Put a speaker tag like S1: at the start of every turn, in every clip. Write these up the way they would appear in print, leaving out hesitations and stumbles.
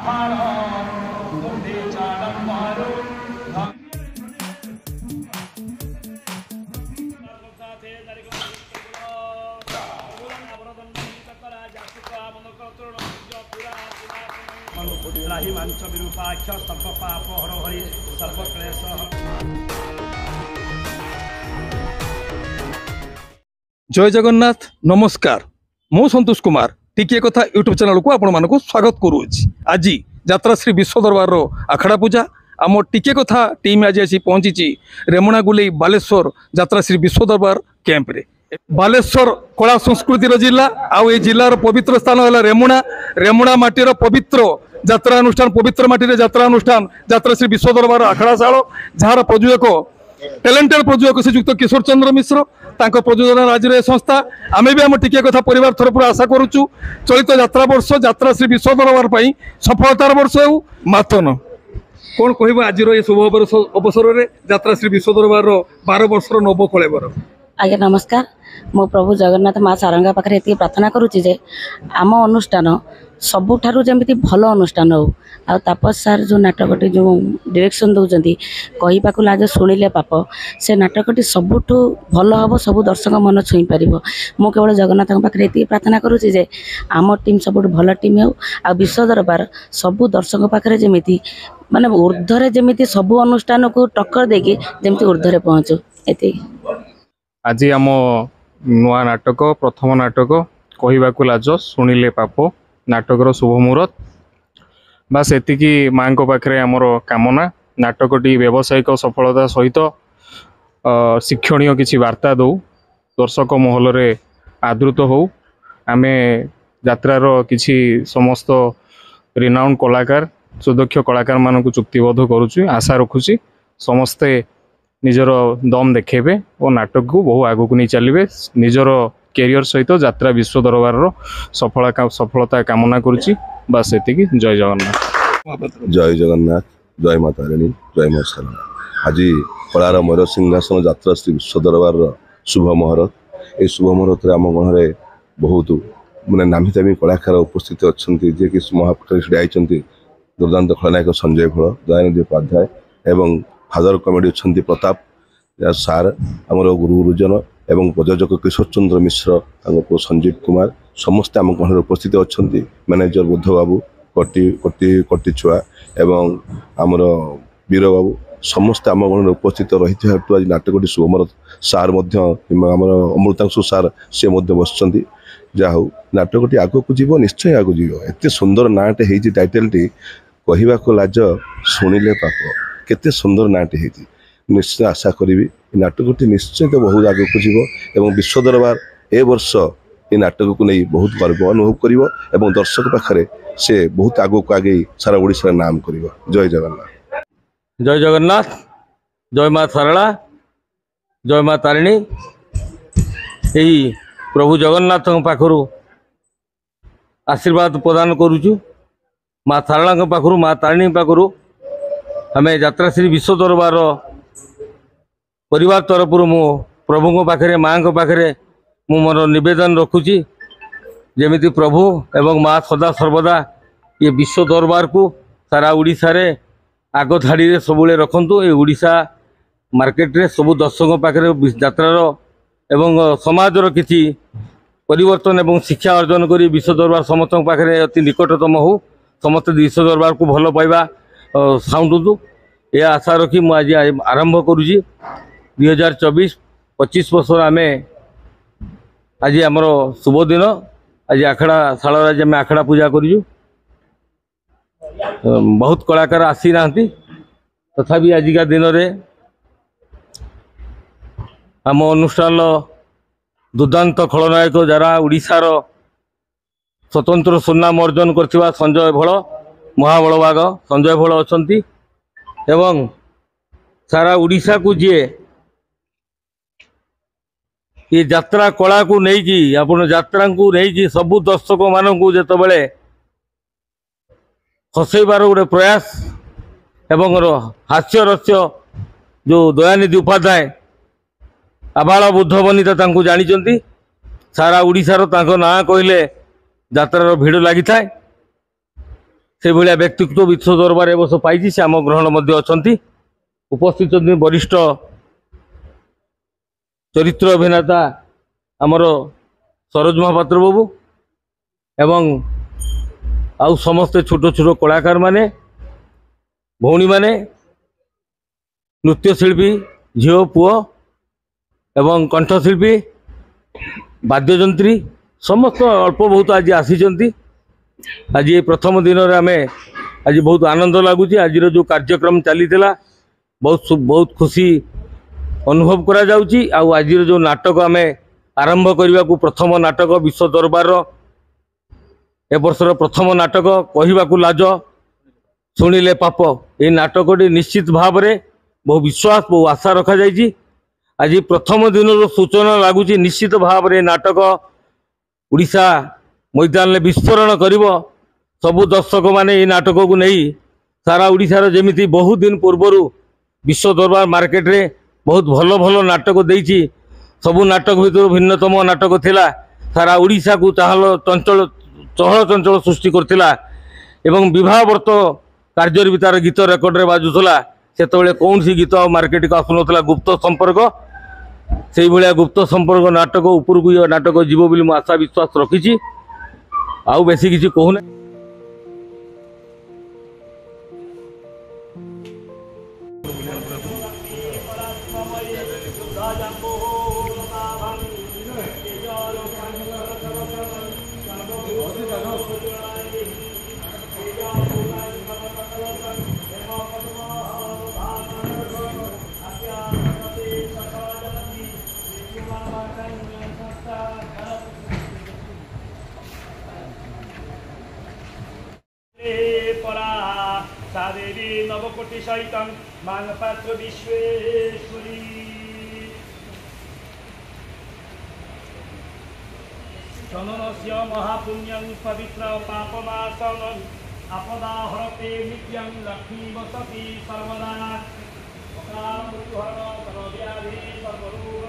S1: जय जगन्नाथ नमस्कार मु संतोष कुमार टिके कथा यूट्यूब चैनल को आपण मानक स्वागत करुछि। आज यात्रा श्री विश्व दरबार आखड़ा पूजा आम टिके कथा टीम आज आसी पहुंची रेमुणा गुले बालेश्वर यात्रा श्री विश्व दरबार कैंप रे। बालेश्वर कला संस्कृतिर जिला आउ ए जिलार पवित्र स्थान है रेमुणा। रेमुणा माटीर पवित्र यात्रा अनुष्ठान पवित्र माटी यात्रा अनुष्ठान यात्रा श्री विश्व दरबार आखड़ाशाल जार प्रयोजक टैलेंटेड प्रयोजक श्रीजुक्त किशोर चंद्र मिश्र तांको प्रयोजन राज्य संस्था आमे भी आम टिके कथा परिवार तरफ आशा करुचु चलित यात्रा वर्ष यात्रा श्री विश्व दरबार सफलतार वर्ष हो मातन कौन कह आज ये शुभ अवसर में यात्रा श्री विश्व दरबार 12 वर्षर नव कलेबर।
S2: आज्ञा नमस्कार मो प्रभु जगन्नाथ माँ सारंगा पाखे ये प्रार्थना करुच्ची जे आम अनुष्ठान सबुठारु जमी भल अनुष्ठान हो आ तापस सार जो नाटकटी जो डायरेक्शन दौरान कहवाक लाज शुणिले पाप से नाटकटी सबुठ भल हम सब दर्शक मन छुई पार। मु केवल जगन्नाथ पाखे ये प्रार्थना करुच्ची जे आम टीम सब भल टीम हो आ विश्व दरबार सबू दर्शक पाखे जमी माने ऊर्ध्वे जमी सबू अनुष्ठान को टक्कर देकी जमी ऊर्ध्वे पहुँचू ये।
S3: आज आम नुआ नाटक प्रथम नाटक कहवाक लाज शुणिले पाप नाटकर शुभ मुहूर्त बास एतिकी माँ पाखे आमर कामना नाटकटी व्यावसायिक सफलता सहित शिक्षणीय किसी वार्ता दौ दर्शक महल रे आदृत हो आमे यात्रार किसी समस्त रिनाउंड कलाकार सुदक्ष कलाकार मानक चुक्तिबद्ध करुच्ची आशा रखुची समस्ते निजर दम देखेबे और नाटक को बहु आगु नहीं चलिए निजर कैरियर सहित यात्रा विश्व दरबार सफलता कामना करुच्ची बस एतिकी। जय जगन्नाथ
S4: जय जगन्नाथ जय माता रानी जय माँ सारंगा। आज कलार मयूर सिंहासन यात्रा श्री विश्व दरबार शुभ मुहूर्त ये शुभ मुहूर्त आम गणरे बहुत मानने नामी दामी कलाकार उपस्थित अच्छा जे कि महापीठ छड़ाई दुर्दांत खलनायक संजय भोल दयानिधि उपाध्याय एवं फादर कमेडी अच्छा प्रताप सार आमर गुरु गुरुजन एवं प्रयोजक किशोर चंद्र मिश्र पुओ संजीव कुमार समस्ते आम गणर उपस्थित अच्छा मैनेजर बुद्ध बाबू कटी कटी कटी छुआ एवं आमर वीर बाबू समस्ते आम गणर उपस्थित रही आज नाटकटी शुभमर सार आमर अमृतांशु सार सी बस जहा हूँ नाटकटी आगक जीव निश्चय आगू जीव एत सुंदर नाटे होती टाइटलटी कहवाक लाज शुणिले पाप केते सुंदर नाटे होती निश्चय आशा करी नाटकटी निश्चय तो बहुत आगक जीव एवं विश्व दरबार ए वर्ष ये नाटक को नहीं बहुत गर्व अनुभव कर दर्शक पाखे से बहुत आगक आगे सारा ओडिशा नाम कर। जय जगन्नाथ
S1: जय जगन्नाथ जय माँ सारला जय माँ तारिणी यही प्रभु जगन्नाथ पाखरु आशीर्वाद प्रदान करुचु माँ सारला पाखरु माँ तारिणी पाखरु हमें यात्रा श्री विश्व दरबार परिवार तरफ मु प्रभु पाखे माँ पाखे मु मोर निवेदन रखुची जेमिति प्रभु एवं माँ सदा सर्वदा ये विश्व दरबार को सारा उड़ीसा रे आग धाड़ी रे सबुले रखंतु ये उड़ीसा मार्केट रे सबु दर्शक पाखे यात्रार एवं समाजर किसी परिवर्तन एवं शिक्षा अर्जन करी विश्व दरबार समस्त पाखे अति निकटतम हो समस्त विश्व दरबार को भल पाइबा साउंटु ये आशा रखी मुझे आज आरंभ करुँची 2024-25 वर्ष आम आज आमर शुभ दिन आज आखड़ा शाल आज आम आखड़ा पूजा करूँ बहुत कलाकार आसी ना तथापि आजिका दिन में आम अनुष्ठान दुर्दांत खलनायक जरा उड़ीसार स्वतंत्र सुनाम अर्जन करथिबा संजय भोल महाबलबाग संजय भोल अछंती एवं सारा उड़ीसा को जी ये यात्रा कला को नहीं आपण यात्रा को नहीं सबू दर्शक मान जो बड़े हसैबार गोटे प्रयास एवं हास्य रस्य जो दयानिधि उपाध्याय आबाल बुद्ध बनिता जानी सारा उड़ीसार ना कहले यात्रार भिड़ लगी था
S5: से भाया व्यक्तित्व विश्व दरबार ए वर्ष पाई से आम ग्रहण अच्छा उपस्थित वरिष्ठ चरित्र अभिनेता आमर सरोज महापात्र बाबू एवं आउ समस्ते छोट छोट कलाकार माने भौणी माने नृत्यशिल्पी झील पुओ एवं कंठशिल्पी वाद्यजंत्री समस्त अल्प बहुत आज आसी आज ये प्रथम दिन आम आज बहुत आनंद लगुच आज जो कार्यक्रम चली बहुत खुशी अनुभव करा जाउची आउ आज जो नाटक आम आरंभ करने को प्रथम नाटक विश्व दरबार ए वर्षर प्रथम नाटक कहवाकू लाज शुणिले पाप ये नाटकटी निश्चित भाव में बहु विश्वास बहु आशा रखा जाइए आज प्रथम दिन सूचना लगुच निश्चित भाव में नाटक उड़ीसा मैदान में विस्फोरण कर सबु दर्शक माने ये नाटक को नहीं सारा उड़ीसार जमीती बहुत दिन पूर्वर विश्व दरबार मार्केट रे बहुत भल भल नाटक देइछि सबु नाटक भितर भिन्नतम नाटक थिला सारा उड़ीसा को चहल चंचल सृष्टि करथिला एवं विवाह व्रत कार्य भी तार गीत रेकर्ड रे बाजुला से कौन सी गीत मार्केट को आसुनला गुप्त संपर्क से भाया गुप्त संपर्क नाटक ऊपर को ये नाटक जीव बोली आशा विश्वास रखी आउ बेसी किसी कहूना
S6: देवी नवकोटि सहित मानपात्र विश्वेश्वरी जननस्य महापुण्यं पवित्र पापनाशनं आपदा हरते नित्यं लक्ष्मी वसति सर्वदा व्याधि सर्वरोग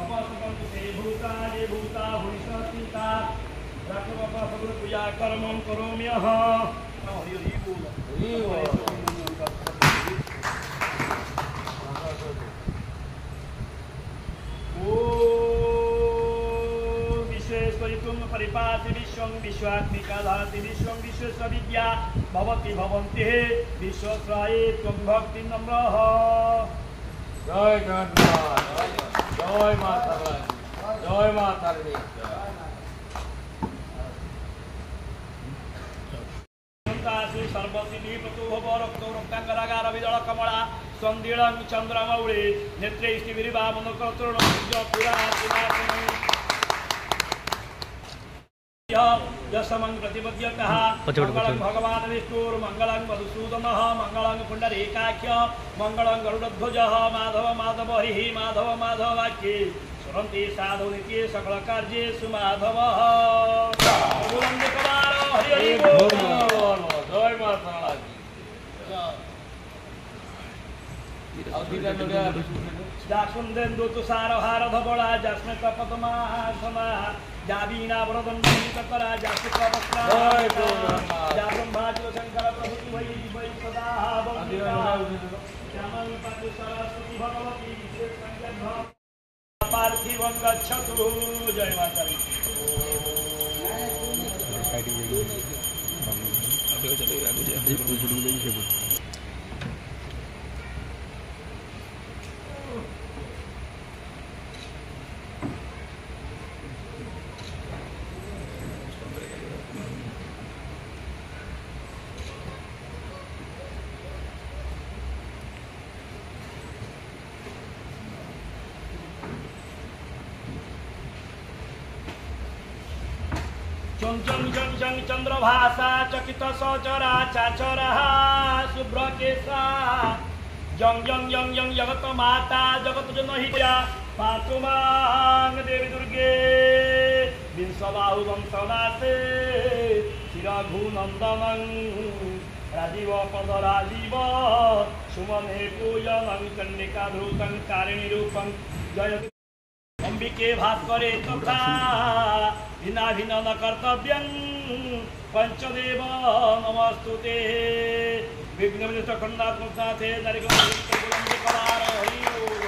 S6: अवसते भूता ये भूता भूषिता पूजा कर्म करोम्यहम् विश्वेश्वरी तुम परिपाति विश्वं विश्वात्मिका धाति विश्वं विश्वेश्वर विद्या भवति भवन्ति विश्वस्राये त्वं भक्ति नम्रः। जय गणनाथ जय माता रानी जय माता रानी। सर्वसिद्धि प्रतुभव रक्तो रक्तांगरागार विदल कमला संदीलं चंद्रमौळे नेत्रे स्थिविरिवामनकर्तृण यशमं प्रतिपद्यतः मंगलं भगवान् विष्णुर्मंगलं मधुसूदनः मंगलं पुण्डरीकाख्य मंगलं गरुडध्वजः माधव माधव हरिः माधव माधव वाक्ये सुरन्ति साधु नित्ये सकल कार्ये सुमाधवः। हरि बोल जय माता जासुंदेन्दु तुषार हार धवला जास्मित पद्मासना जाबीना वरदंडकरा जासुक वस्त्रा जासंभाजित शंकर प्रभु वै वै सदा वंदिता श्यामं पतु सरस्वती भगवती विशेष संज्ञा पार्थिवं गच्छतु। जय माता दी। चंद्रभाषा चकित सचरा चाचरा शुभ्रकेशा जंग जंग जंग जंग जगत माता जगत जनहिता पातुमांग देवी दुर्गे विंशबाहु वंशनाथे शिरघु नंदनं राजीव पद राजीव सुमने पूजनं कन्निका धृतं कारिणी रूपं जय अंबिके भास्करे तथा भिन्ना भिन्न न कर्तव्यं पंचदेव नमस्तुते विघ्नविनिष्ट खंडात्मक नाथे हरि ओम।